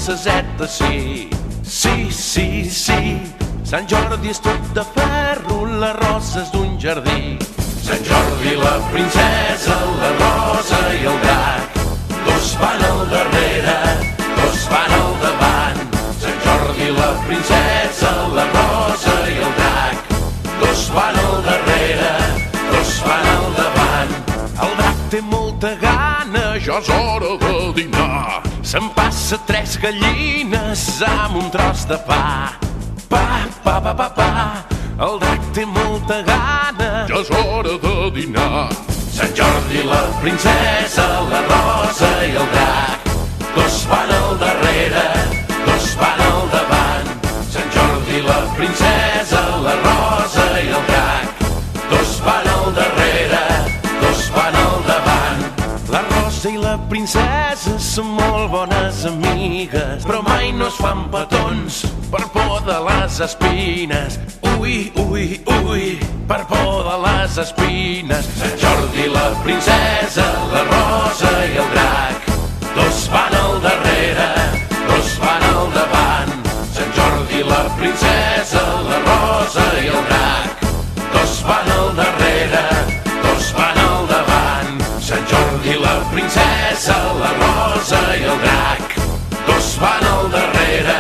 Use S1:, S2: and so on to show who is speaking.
S1: franceseta, sí. Sí, sí, sí, Sant Jordi és tot de ferro, les roses d'un jardí. Sant Jordi, la princesa, la rosa i el drac, dos van al darrere, dos van al davant. Sant Jordi, la princesa, la rosa i el drac, dos van al darrere, dos van al davant. El drac té molta gana, ja és hora de dinar. Se'n passa 3 gallines amb un tros de pa. Pa, pa, pa, pa, pa, el drac té molta gana, ja és hora de dinar. Sant Jordi, la princesa, la rosa i el drac, dos van al darrere, dos van al davant. Sant Jordi, la princesa, la rosa i el drac, dos van al darrere, dos van al davant. La rosa i la princesa són molt bones amigues, però mai no es fan petons per por de les espines. Ui, ui, ui, per por de les espines. Sant Jordi, la princesa, la rosa i el drac, dos van al darrere, dos van al davant. Sant Jordi, la princesa, la rosa i el drac, dos van al darrere, dos van al davant. Sant Jordi, la princesa, la rosa i el drac, dos van al darrere,